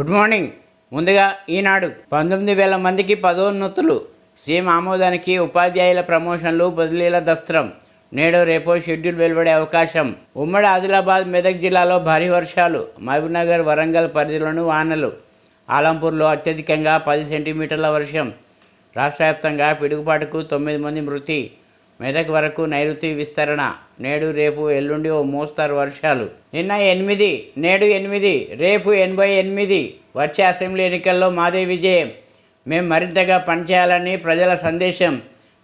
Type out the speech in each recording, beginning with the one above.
Good morning. ముందుగా ఈనాడు 19,000 మందికి పదోన్నతులు, సీఎం ఆమోదానికి ఉపాధ్యాయుల ప్రమోషన్లు, బదిలీల దస్త్రం. నేడు రేపో షెడ్యూల్ వెలువడే అవకాశం. ఉమ్మడి ఆదిలాబాద్, మెదక్ జిల్లాలో భారీ వర్షాలు, మహబూబ్నగర్, వరంగల్ పరిధిలోనూ వానలు. ఆలంపూర్లో అత్యధికంగా 10 సెంటీమీటర్ల వర్షం. రాష్ట్ర వ్యాప్తంగా పిడుగుపాటుకు 9 మంది మృతి. మెదక్ వరకు నైరుతి విస్తరణ. నేడు రేపు ఎల్లుండి ఓ మోస్తరు వర్షాలు. నిన్న 8, నేడు 8, రేపు 88. వచ్చే అసెంబ్లీ ఎన్నికల్లో మాదే విజయం, మేం మరింతగా పనిచేయాలని ప్రజల సందేశం.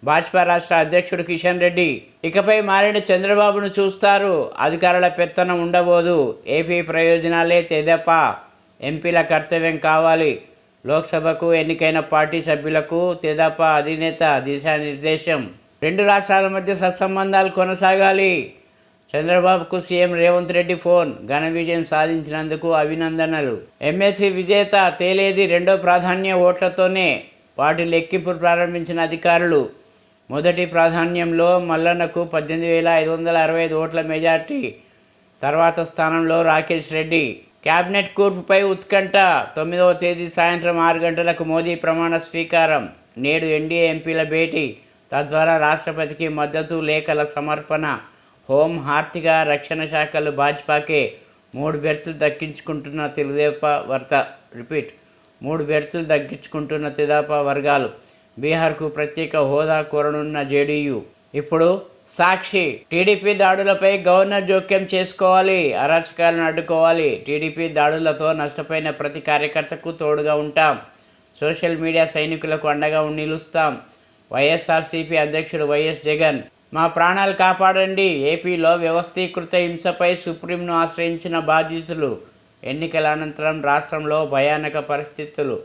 భాజపా రాష్ట్ర అధ్యక్షుడు కిషన్ రెడ్డి. ఇకపై మారిన చంద్రబాబును చూస్తారు, అధికారుల పెత్తనం ఉండబోదు. ఏపీ ప్రయోజనాలే తెదేపా, ఎంపీల కర్తవ్యం కావాలి. లోక్సభకు ఎన్నికైన పార్టీ సభ్యులకు తెదేపా అధినేత దిశానిర్దేశం. రెండు రాష్ట్రాల మధ్య సత్సంబంధాలు కొనసాగాలి. చంద్రబాబుకు సీఎం రేవంత్ రెడ్డి ఫోన్. ఘన విజయం సాధించినందుకు అభినందనలు. ఎమ్మెల్సీ విజేత తేలేది రెండో ప్రాధాన్య ఓట్లతోనే. వాటి లెక్కింపు ప్రారంభించిన అధికారులు. మొదటి ప్రాధాన్యంలో మల్లన్నకు 18,565 ఓట్ల మెజార్టీ. తర్వాత స్థానంలో రాకేష్ రెడ్డి. క్యాబినెట్ కూర్పుపై ఉత్కంఠ. 9వ తేదీ సాయంత్రం 6 గంటలకు మోదీ ప్రమాణ స్వీకారం. నేడు ఎన్డీఏ ఎంపీల భేటీ, తద్వారా రాష్ట్రపతికి మద్దతు లేఖల సమర్పణ. హోం, ఆర్థిక, రక్షణ శాఖలు భాజపాకే. 3 బెర్తులు దక్కించుకుంటున్న తెదేపా రిపీట్ 3 బెర్తులు దక్కించుకుంటున్న తెదేపా వర్గాలు. బీహార్కు ప్రత్యేక హోదా కోరనున్న జేడీయూ. ఇప్పుడు సాక్షి. టీడీపీ దాడులపై గవర్నర్ జోక్యం చేసుకోవాలి, అరాచకాలను అడ్డుకోవాలి. టీడీపీ దాడులతో నష్టపోయిన ప్రతి కార్యకర్తకు తోడుగా ఉంటాం. సోషల్ మీడియా సైనికులకు అండగా నిలుస్తాం. వైఎస్ఆర్సీపీ అధ్యక్షుడు వైఎస్ జగన్. మా ప్రాణాలు కాపాడండి. ఏపీలో వ్యవస్థీకృత హింసపై సుప్రీంను ఆశ్రయించిన బాధితులు. ఎన్నికల అనంతరం రాష్ట్రంలో భయానక పరిస్థితులు.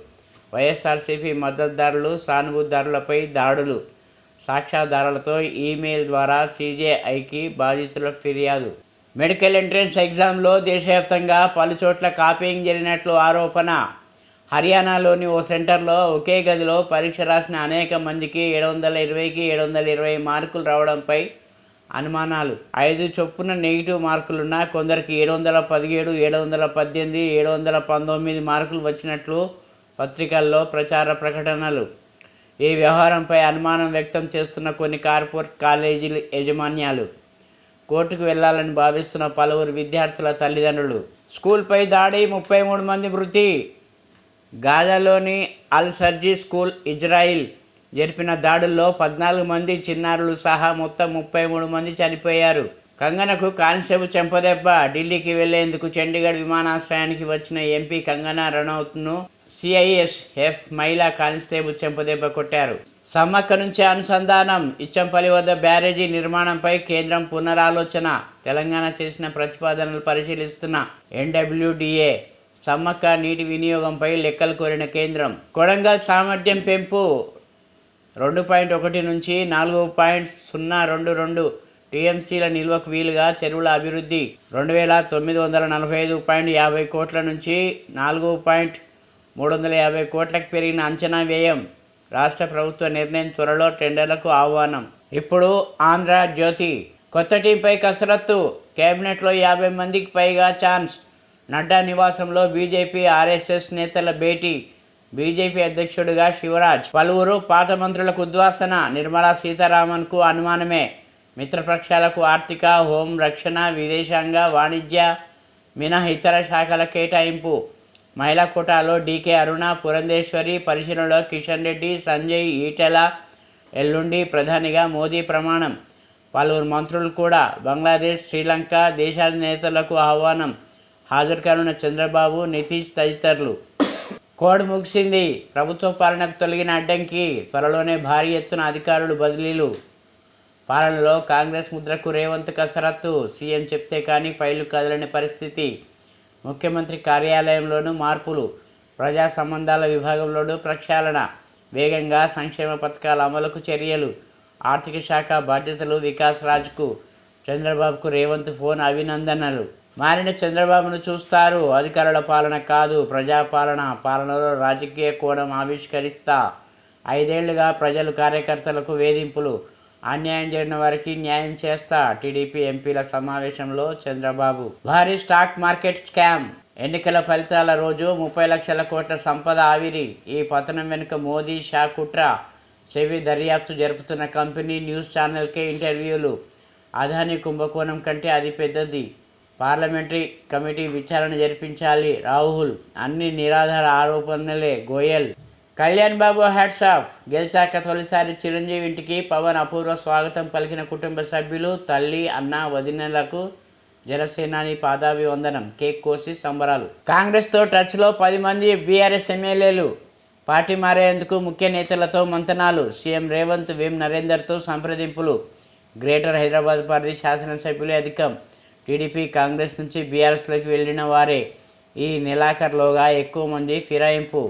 వైఎస్ఆర్సీపీ మద్దతుదారులు, సానుభూతిదారులపై దాడులు. సాక్ష్యాధారాలతో ఈమెయిల్ ద్వారా సీజేఐకి బాధితుల ఫిర్యాదు. మెడికల్ ఎంట్రన్స్ ఎగ్జామ్లో దేశవ్యాప్తంగా పలుచోట్ల కాపీయింగ్ జరిగినట్లు ఆరోపణ. హర్యానాలోని ఓ సెంటర్లో ఒకే గదిలో పరీక్ష రాసిన అనేక మందికి 720కి 720 మార్కులు రావడంపై అనుమానాలు. 5 చొప్పున నెగిటివ్ మార్కులున్నా కొందరికి 717, 718, 719 మార్కులు వచ్చినట్లు పత్రికల్లో ప్రచార ప్రకటనలు. ఈ వ్యవహారంపై అనుమానం వ్యక్తం చేస్తున్న కొన్ని కార్పొరేట్ కాలేజీల యాజమాన్యాలు. కోర్టుకు వెళ్లాలని భావిస్తున్న పలువురు విద్యార్థుల తల్లిదండ్రులు. స్కూల్పై దాడి, 33 మంది మృతి. గాజాలోని అల్ సర్జీ స్కూల్ ఇజ్రాయిల్ జరిపిన దాడుల్లో 14 మంది చిన్నారులు సహా మొత్తం 33 మంది చనిపోయారు. కంగనకు కానిస్టేబుల్ చెంపదెబ్బ. ఢిల్లీకి వెళ్లేందుకు చండీగఢ్ విమానాశ్రయానికి వచ్చిన ఎంపీ కంగనా రనౌత్ను సిఐఎస్ఎఫ్ మహిళా కానిస్టేబుల్ చెంపదెబ్బ కొట్టారు. సమ్మక్క నుంచి అనుసంధానం. ఇచ్చంపల్లి వద్ద బ్యారేజీ నిర్మాణంపై కేంద్రం పునరాలోచన. తెలంగాణ చేసిన ప్రతిపాదనలు పరిశీలిస్తున్న ఎన్డబ్ల్యూడీఏ. సమ్మక్క నీటి వినియోగంపై లెక్కలు కోరిన కేంద్రం. కొడంగల్ సామర్థ్యం పెంపు 2.1 నుంచి 4.022 టీఎంసీల నిల్వకు వీలుగా చెరువుల అభివృద్ధి. 2,945.50 కోట్ల నుంచి 4.350 కోట్లకు పెరిగిన అంచనా వ్యయం. రాష్ట్ర ప్రభుత్వ నిర్ణయం, త్వరలో టెండర్లకు ఆహ్వానం. ఇప్పుడు ఆంధ్ర జ్యోతి. కొత్త టీంపై కసరత్తు. కేబినెట్లో 50 మందికి పైగా ఛాన్స్. నడ్డా నివాసంలో బీజేపీ, ఆర్ఎస్ఎస్ నేతల భేటీ. బీజేపీ అధ్యక్షుడిగా శివరాజ్. పలువురు పాత మంత్రులకు ఉద్వాసన. నిర్మలా సీతారామన్కు అనుమానమే. మిత్రపక్షాలకు ఆర్థిక, హోం, రక్షణ, విదేశాంగ, వాణిజ్య మినహా ఇతర శాఖల కేటాయింపు. మహిళా కోటాలో డీకే అరుణ, పురంధేశ్వరి. పరిశీలనలో కిషన్ రెడ్డి, సంజయ్, ఈటెల. ఎల్లుండి ప్రధానిగా మోదీ ప్రమాణం. పలువురు మంత్రులు కూడా. బంగ్లాదేశ్, శ్రీలంక దేశాల నేతలకు ఆహ్వానం. హాజరు కానున్న చంద్రబాబు, నితీష్ తదితరులు. కోడ్ ముగిసింది. ప్రభుత్వ పాలనకు తొలగిన అడ్డంకి. త్వరలోనే భారీ ఎత్తున అధికారులు బదిలీలు. పాలనలో కాంగ్రెస్ ముద్రకు రేవంత్ కసరత్తు. సీఎం చెప్తే కానీ ఫైళ్లు కదలని పరిస్థితి. ముఖ్యమంత్రి కార్యాలయంలోనూ మార్పులు. ప్రజా సంబంధాల విభాగంలోనూ ప్రక్షాళన. వేగంగా సంక్షేమ పథకాల అమలుకు చర్యలు. ఆర్థిక శాఖ బాధ్యతలు వికాస్ రాజ్కు. చంద్రబాబుకు రేవంత్ ఫోన్. అభినందనలు. మారిన చంద్రబాబును చూస్తారు, అధికారుల పాలన కాదు, ప్రజాపాలన. పాలనలో రాజకీయ కోణం ఆవిష్కరిస్తా. 5 ఏళ్లుగా ప్రజలు, కార్యకర్తలకు వేధింపులు. అన్యాయం జరిగిన వారికి న్యాయం చేస్తా. టీడీపీ ఎంపీల సమావేశంలో చంద్రబాబు. భారీ స్టాక్ మార్కెట్ స్కామ్. ఎన్నికల ఫలితాల రోజు 30 లక్షల కోట్ల సంపద ఆవిరి. ఈ పతనం వెనుక మోదీ, షా కుట్ర. సెబీ దర్యాప్తు జరుపుతున్న కంపెనీ న్యూస్ ఛానల్కే ఇంటర్వ్యూలు. అదానీ కుంభకోణం కంటే అది పెద్దది. పార్లమెంటరీ కమిటీ విచారణ జరిపించాలి రాహుల్. అన్ని నిరాధార ఆరోపణలే గోయల్. కళ్యాణ్ బాబు హ్యాట్సాప్. గెలిచాక తొలిసారి చిరంజీవి ఇంటికి పవన్ అపూర్వ స్వాగతం పలికిన కుటుంబ సభ్యులు. తల్లి, అన్న, వదినలకు జనసేనాని పాదాభివందనం. కేక్ కోసి సంబరాలు. కాంగ్రెస్తో టచ్లో 10 మంది బీఆర్ఎస్ ఎమ్మెల్యేలు. పార్టీ మారేందుకు ముఖ్య నేతలతో మంతనాలు. సీఎం రేవంత్, వేం నరేందర్తో సంప్రదింపులు. గ్రేటర్ హైదరాబాద్ పరిధి శాసనసభ్యులే అధికం. టీడీపీ, కాంగ్రెస్ నుంచి బీఆర్ఎస్లోకి వెళ్ళిన వారే. ఈ నెలాఖరులోగా ఎక్కువ మంది ఫిరాయింపు.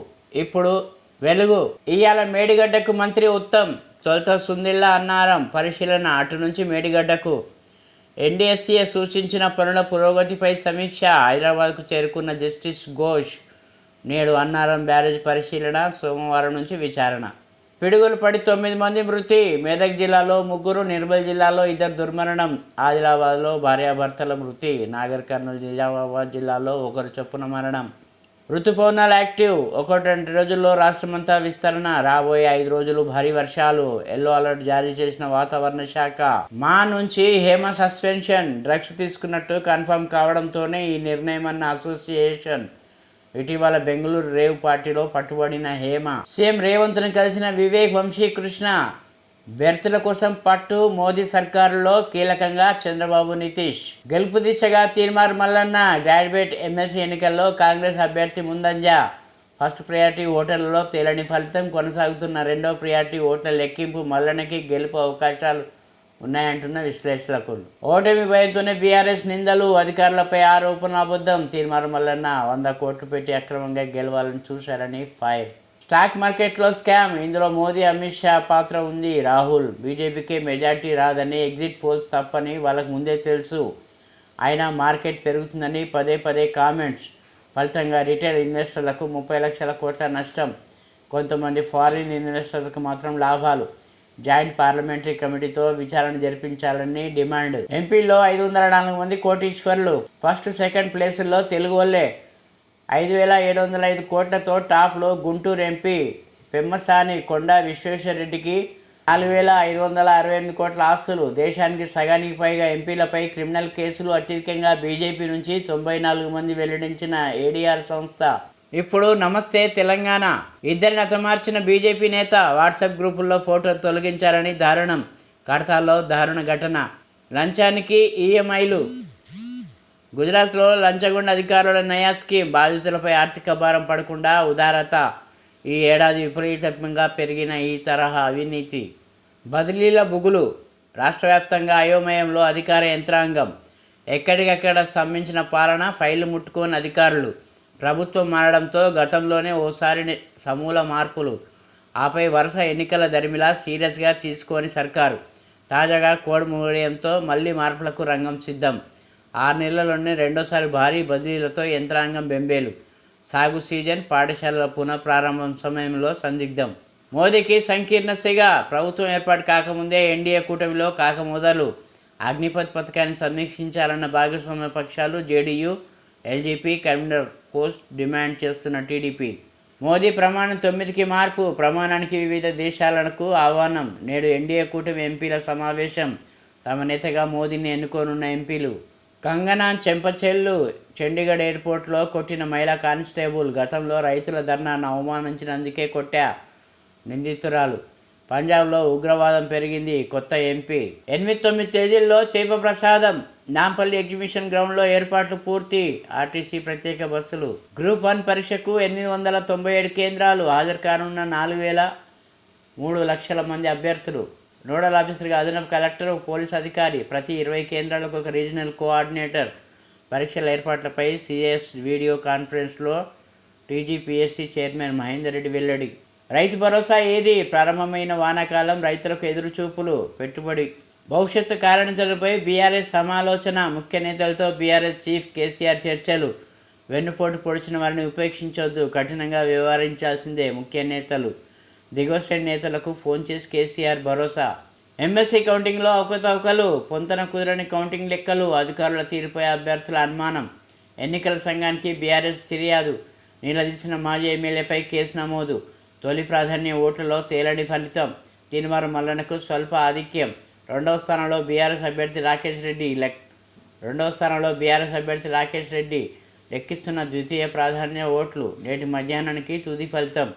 ఇప్పుడు వెలుగు. ఇవాళ మేడిగడ్డకు మంత్రి ఉత్తమ్. తొలుత సుందిళ్ల అన్నారం పరిశీలన. అటు నుంచి మేడిగడ్డకు. ఎన్డీఎస్సీఏ సూచించిన పనుల పురోగతిపై సమీక్ష. హైదరాబాద్కు చేరుకున్న జస్టిస్ ఘోష్. నేడు అన్నారం బ్యారేజ్ పరిశీలన. సోమవారం నుంచి విచారణ. పిడుగులు పడి 9 మంది మృతి. మెదక్ జిల్లాలో 3, నిర్మల్ జిల్లాలో 2 దుర్మరణం. ఆదిలాబాద్లో భార్యాభర్తల మృతి. నాగర్ కర్నూలు, నిజామాబాద్ జిల్లాలో 1 చొప్పున మరణం. ఋతుపవనాలు యాక్టివ్. 1-2 రోజుల్లో రాష్ట్రమంతా విస్తరణ. రాబోయే 5 రోజులు భారీ వర్షాలు. ఎల్లో అలర్ట్ జారీ చేసిన వాతావరణ శాఖ. మా నుంచి హేమ సస్పెన్షన్. డ్రగ్స్ తీసుకున్నట్టు కన్ఫర్మ్ కావడంతోనే ఈ నిర్ణయం అన్న అసోసియేషన్. ఇటీవల బెంగళూరు రేవ్ పార్టీలో పట్టుబడిన హేమ. సీఎం రేవంత్ను కలిసిన వివేక్, వంశీకృష్ణ. వ్యర్థుల కోసం పట్టు. మోదీ సర్కారులో కీలకంగా చంద్రబాబు, నితీష్. గెలుపు దిశగా తీర్మార్ మల్లన్న. గ్రాడ్యుయేట్ ఎమ్మెల్సీ ఎన్నికల్లో కాంగ్రెస్ అభ్యర్థి ముందంజ. ఫస్ట్ ప్రయారిటీ ఓటర్లలో తేలని ఫలితం. కొనసాగుతున్న రెండో ప్రయారిటీ ఓట్ల లెక్కింపు. మల్లన్నకి గెలుపు అవకాశాలు ఉన్నాయంటున్న విశ్లేషకులు. ఓటమి భయంతోనే బీఆర్ఎస్ నిందలు. అధికారులపై ఆరోపణ అబద్ధం. తీర్మార్ మల్లన్న 100 కోట్లు పెట్టి అక్రమంగా గెలవాలని చూశారని ఫైర్. స్టాక్ మార్కెట్లో స్కామ్. ఇందులో మోదీ, అమిత్ షా పాత్ర ఉంది. రాహుల్. బీజేపీకి మెజార్టీ రాదని, ఎగ్జిట్ పోల్స్ తప్పని వాళ్ళకు ముందే తెలుసు. అయినా మార్కెట్ పెరుగుతుందని పదే కామెంట్స్. ఫలితంగా రిటైల్ ఇన్వెస్టర్లకు 30 లక్షల కోట్ల నష్టం. కొంతమంది ఫారిన్ ఇన్వెస్టర్లకు మాత్రం లాభాలు. జాయింట్ పార్లమెంటరీ కమిటీతో విచారణ జరిపించాలని డిమాండ్. ఎంపీల్లో 504 మంది కోటీశ్వర్లు. ఫస్ట్, సెకండ్ ప్లేసుల్లో తెలుగు వాళ్ళే. 5,705 కోట్లతో టాప్లో గుంటూరు ఎంపీ పెమ్మసాని కొండా విశ్వేశ్వరరెడ్డికి 4,568 కోట్ల ఆస్తులు. దేశానికి సగానికి పైగా ఎంపీలపై క్రిమినల్ కేసులు. అత్యధికంగా బీజేపీ నుంచి 94 మంది వెల్లడించిన ఏడీఆర్ సంస్థ. ఇప్పుడు నమస్తే తెలంగాణ. 2 హతమార్చిన బీజేపీ నేత. వాట్సాప్ గ్రూపుల్లో ఫోటో తొలగించారని దారుణం. కడతాల్లో దారుణ ఘటన. లంచానికి ఈఎంఐలు. గుజరాత్లో లంచగొండ అధికారుల నయా స్కీమ్. బాధితులపై ఆర్థిక భారం పడకుండా ఉదారత. ఈ ఏడాది విపరీతంగా పెరిగిన ఈ తరహా అవినీతి. బదిలీల బుగులు. రాష్ట్ర వ్యాప్తంగా అయోమయంలో అధికార యంత్రాంగం. ఎక్కడికక్కడ స్తంభించిన పాలన. ఫైళ్లు ముట్టుకోని అధికారులు. ప్రభుత్వం మారడంతో గతంలోనే ఓసారి సమూల మార్పులు. ఆపై వరుస ఎన్నికల దరిమిలా సీరియస్గా తీసుకోని సర్కారు. తాజాగా కోడ్ మూడంతో మళ్లీ మార్పులకు రంగం సిద్ధం. 6 నెలల్లోనే రెండోసారి భారీ బదిలీలతో యంత్రాంగం బెంబేలు. సాగు సీజన్, పాఠశాలల పునఃప్రారంభం సమయంలో సందిగ్ధం. మోదీకి సంకీర్ణ సిగ. ప్రభుత్వం ఏర్పాటు కాకముందే ఎన్డీఏ కూటమిలో కాకమొదలు. అగ్నిపథ్ పథకాన్ని సమీక్షించాలన్న భాగస్వామ్య పక్షాలు. JDU, LGP convener post demand చేస్తున్న టీడీపీ. మోదీ ప్రమాణం 9కి మార్పు. ప్రమాణానికి వివిధ దేశాలకు ఆహ్వానం. నేడు ఎన్డీఏ కూటమి ఎంపీల సమావేశం. తమ నేతగా మోదీని ఎన్నుకోనున్న ఎంపీలు. కంగనా చెంపచెల్లు. చండీగఢ్ ఎయిర్పోర్ట్లో కొట్టిన మహిళా కానిస్టేబుల్. గతంలో రైతుల ధర్నాను అవమానించినందుకే కొట్టా నిందితురాలు. పంజాబ్లో ఉగ్రవాదం పెరిగింది. కొత్త ఎంపీ. 8-9 తేదీల్లో చేప ప్రసాదం. నాంపల్లి ఎగ్జిబిషన్ గ్రౌండ్లో ఏర్పాట్లు పూర్తి. ఆర్టీసీ ప్రత్యేక బస్సులు. గ్రూప్ 1 పరీక్షకు 897 కేంద్రాలు. హాజరు కానున్న 4,3 లక్షల మంది అభ్యర్థులు. నోడల్ ఆఫీసర్గా అదనపు కలెక్టర్, పోలీస్ అధికారి. ప్రతి 20 కేంద్రాలకు ఒక రీజనల్ కోఆర్డినేటర్. పరీక్షల ఏర్పాట్లపై సిఎస్ వీడియో కాన్ఫరెన్స్లో టీజీపీఎస్సీ చైర్మన్ మహేందర్ రెడ్డి వెల్లడి. రైతు భరోసా ఏది? ప్రారంభమైన వానాకాలం. రైతులకు ఎదురుచూపులు. పెట్టుబడి భవిష్యత్తు కార్యాచరణపై బీఆర్ఎస్ సమాలోచన. ముఖ్య నేతలతో బీఆర్ఎస్ చీఫ్ కేసీఆర్ చర్చలు. వెన్నుపోటు పొడిచిన వారిని ఉపేక్షించొద్దు. కఠినంగా వ్యవహరించాల్సిందే ముఖ్య నేతలు. దిగువ శ్రేణి నేతలకు ఫోన్ చేసి కేసీఆర్ భరోసా. ఎమ్మెల్సీ కౌంటింగ్లో అవకతవకలు. పొంతన కుదరని కౌంటింగ్ లెక్కలు. అధికారుల తీరుపై అభ్యర్థుల అనుమానం. ఎన్నికల సంఘానికి బీఆర్ఎస్ ఫిర్యాదు. నిలదీసిన మాజీ ఎమ్మెల్యేపై కేసు నమోదు. తొలి ప్రాధాన్య ఓట్లలో తేలని ఫలితం. తీన్మార్ మల్లన్నకు స్వల్ప ఆధిక్యం. రెండవ స్థానంలో బీఆర్ఎస్ అభ్యర్థి రాకేష్ రెడ్డి లెక్కిస్తున్న ద్వితీయ ప్రాధాన్య ఓట్లు. నేటి మధ్యాహ్నానికి తుది ఫలితం.